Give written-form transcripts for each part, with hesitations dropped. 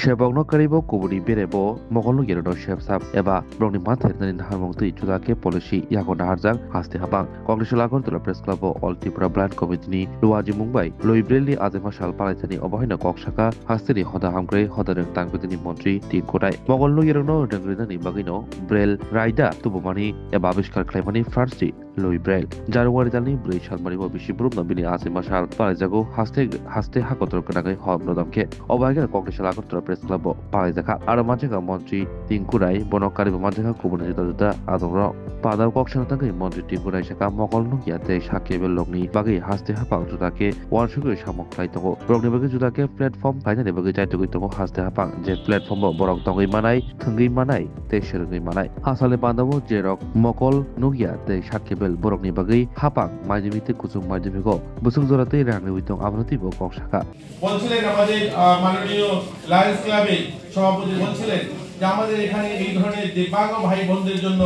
Shebogno karibo kuburi berebo mogolno gerono shebsap eba brongni mathetnani naharmongtui judake policy yago naharjang haste habang Congress Agartala Press Club All Tripura Blind Committee ni Luwaji Mumbai Loibreli Azema Sal Palaitani Obahina Kokshaka hasteni hoda hamgre hoda tangpetini Montri Tin Kodai mogolno gerono dengrinani bagino Brel Raida tubumani eba abishkar klaimani Franci Louis Braille January tani Bray Shalmari bishi brumna bini Azema Sal Palaijago haste hakotor kanai hobnodamke Obaga Congress Agartala Press Club Palaijaka aro manjaka Montri Tin Kodai bonokari manjaka kubuni juda adongro pada kokshana tangai Montri Tin Kodai shaka mogolno yate shakebel logni bagi haste hapang judake wanshugo samok klai tongo brogni bagi judake platform kainani bagi jaitugui tongo haste hapang je platform borok tongui manai te sherungui manai hasale bandabo jerok mokol nugia te shakebel borokni bagi hapang majimite kusung majimigo busung jorate rangni uitong abnoti bo kokshaka বলছিলেন আমাদের মাননীয় Lions ক্লাবে সভাপতি বলছিলেন যে আমাদের এখানে এই ধরনের দিব্যাঙ্গ ভাই বোনদের জন্য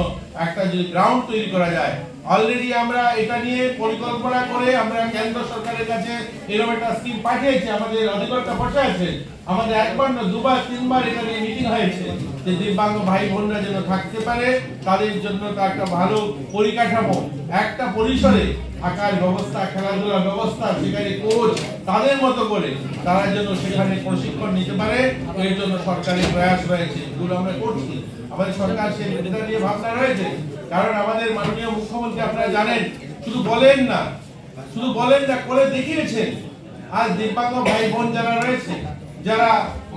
একটা যে গ্রাউন্ড তৈরি করা যায় অলরেডি আমরা এটা নিয়ে পরিকল্পনা করে আমরা কেন্দ্র সরকারের কাছে এরকম একটা স্কিম পাঠিয়েছি আমাদের অধিকর্তা বসে আছে আমাদের একবার না দুবার তিনবার এটা নিয়ে মিটিং হয়েছে যে দিব্যাঙ্গ ভাই বোনরা যেন থাকতে পারে তাদের জন্য একটা ভালো পরিকাঠামো একটা পরিসরে আকার ব্যবস্থা খেলাধুলার ব্যবস্থা সেখানে কোচ তাদের মতো করে তারা যেন সেখানে প্রশিক্ষণ নিতে পারে এর জন্য সরকারের প্রয়াস রয়েছে এগুলো আমরা করছি আমাদের সরকার সেই এটা নিয়ে ভাবনা রয়েছে কারণ আমাদের মাননীয় মুখ্যমন্ত্রী আপনারা জানেন শুধু বলেন না করে দেখিয়েছেন আজ দিব্যাঙ্গ ভাই বোন যারা রয়েছে যারা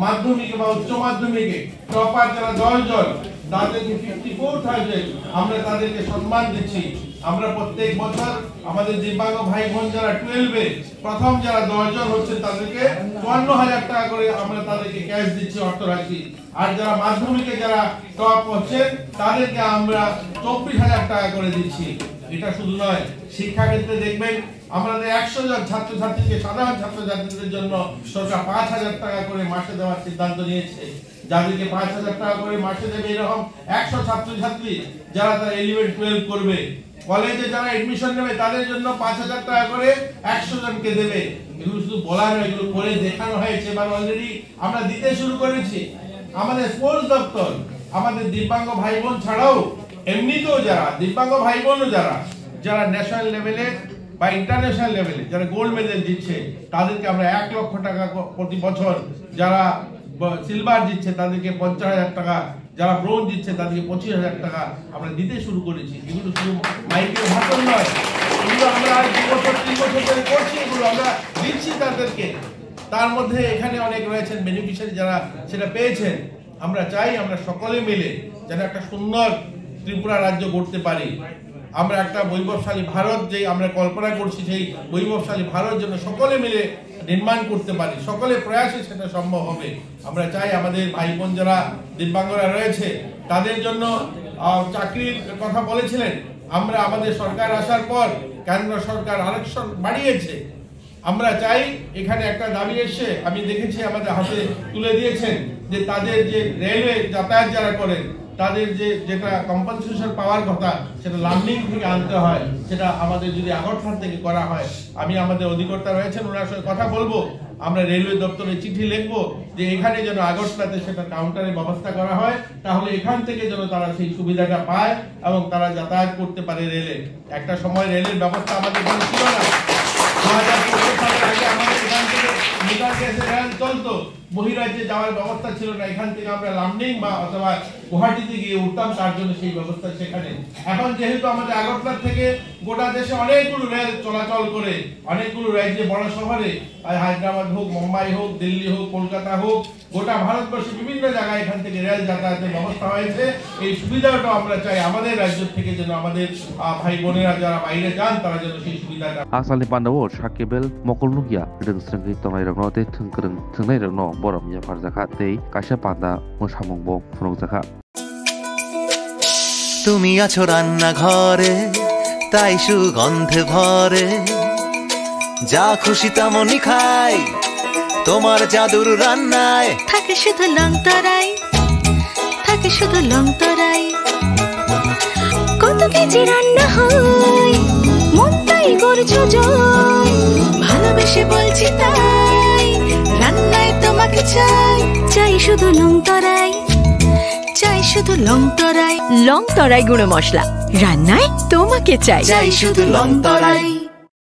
মাধ্যমিকে বা উচ্চ মাধ্যমিকে টপার যারা 10 জন তাদেরকে 54,000 আমরা তাদেরকে সম্মান দিচ্ছি আমরা প্রত্যেক বছর আমাদের দিব্যাঙ্গ ভাই বোন যারা 12 এ প্রথম যারা 10 জন হচ্ছে তাদেরকে 54,000 টাকা করে আমরা তাদেরকে ক্যাশ দিচ্ছি অর্থরাশি আর যারা মাধ্যমিকে যারা টপ হচ্ছে তাদেরকে আমরা 24,000 টাকা করে দিচ্ছি এটা শুধু নয় শিক্ষা ক্ষেত্রে দেখবেন আমাদের 100 জন ছাত্রছাত্রীকে সাধারণ ছাত্রছাত্রীদের জন্য সরকার 5,000 টাকা করে মাসে দেওয়ার সিদ্ধান্ত নিয়েছে যাদেরকে 5,000 টাকা করে মাসে দেবে এরকম 100 ছাত্রছাত্রী যারা তার 11 12 করবে কলেজে যারা এডমিশন নেবে তাদের জন্য 5,000 টাকা করে 100 জনকে দেবে এগুলো শুধু বলা নয় এগুলো করে দেখানো হয়েছে বা অলরেডি আমরা দিতে শুরু করেছি আমাদের স্পোর্টস দপ্তর আমাদের দিব্যাঙ্গ ভাই বোন ছাড়াও এমনিতেও যারা দিব্যাঙ্গ ভাই বোনও যারা ন্যাশনাল লেভেলে বা ইন্টারন্যাশনাল লেভেলে যারা গোল্ড মেডেল দিচ্ছে তাদেরকে আমরা 1 লক্ষ টাকা প্রতি বছর যারা সিলভার দিচ্ছে তাদেরকে 50,000 টাকা যারা ব্রোঞ্জ দিচ্ছে তাদেরকে 25,000 টাকা আমরা দিতে শুরু করেছি এগুলো শুধু মাইকের ভাষণ নয় এগুলো আমরা 2 বছর 3 বছর ধরে করছি এগুলো আমরা দিচ্ছি তাদেরকে তার মধ্যে এখানে অনেক রয়েছেন বেনিফিশিয়ারি যারা সেটা পেয়েছেন আমরা চাই আমরা সকলে মিলে যেন একটা সুন্দর ত্রিপুরা রাজ্য গড়তে পারি আমরা একটা বৈভবশালী ভারত যে আমরা কল্পনা করছি সেই বৈভবশালী ভারত যেন সকলে মিলে নির্মাণ করতে পারি সকলে প্রয়াসে সেটা সম্ভব হবে আমরা চাই আমাদের ভাই বোন যারা দিব্যাঙ্গরা রয়েছে তাদের জন্য চাকরির কথা বলেছিলেন আমরা আমাদের সরকার আসার পর কেন্দ্র সরকার আরক্ষণ বাড়িয়েছে আমরা চাই এখানে একটা দাবি এসে আমি দেখেছি আমাদের হাতে তুলে দিয়েছেন যে তাদের যে রেলওয়ে যাতায়াত যারা করেন তাদের যেটা কম্পেনসেশন পাওয়ার কথা সেটা লার্নিং থেকে আনতে হয় সেটা আমাদের যদি আগরতলা থেকে করা হয় আমি আমাদের অধিকর্তা রয়েছেন ওনার সঙ্গে কথা বলবো আমরা রেলওয়ে দপ্তরে চিঠি লিখবো যে এখানে যেন আগরতলাতে সেটা কাউন্টারের ব্যবস্থা করা হয় তাহলে এখান থেকে যেন তারা সেই সুবিধাটা পায় এবং তারা যাতায়াত করতে পারে রেলে একটা সময় রেলের ব্যবস্থা আমাদের এখানে ছিল না 2014 সালের আগে আমাদের এখান থেকে মিটার গ্যাসে রেল চলতো বহিরাজ্যে যাওয়ার ব্যবস্থা ছিল না এখান থেকে আমরা লামডিং বা অথবা গুয়াহাটিতে গিয়ে উঠতাম তার জন্য সেই ব্যবস্থা সেখানে এখন যেহেতু আমাদের আগরতলা থেকে গোটা দেশে অনেকগুলো রেল চলাচল করে অনেকগুলো রাজ্যে বড় শহরে হায়দ্রাবাদ হোক মুম্বাই হোক দিল্লি হোক কলকাতা হোক গোটা ভারতবর্ষে বিভিন্ন জায়গায় এখান থেকে রেল যাতায়াতের ব্যবস্থা হয়েছে এই সুবিধাটা আমরা চাই আমাদের রাজ্য থেকে যেন আমাদের ভাই বোনেরা যারা বাইরে যান তারা যেন সেই সুবিধাটা আসলে পান্ডাবো সাকেবেল মকলনুগিয়া রেংস্রেংগি তনাই রংতে থংকরং থংনাই রং বরম ইয়াফার জাখা তেই কাশা পান্ডা মোসামংবো ফুরং জাখা তুমি আছো রান্না ঘরে তাই সুগন্ধে ভরে যা খুশি তেমনই খাই তোমার জাদুর রান্নায় থাকে শুধু লং তরাই কত কেজি রান্না হয় মন তাই করছো জয় ভালোবেসে বলছি তাই রান্নায় তোমাকে তোমাকে চাই, চাই শুধু লং তরাই, চাই শুধু লং তরাই। লং তরাই গুঁড়ো মশলা, রান্নায় তোমাকে চাই, চাই শুধু লং তরাই।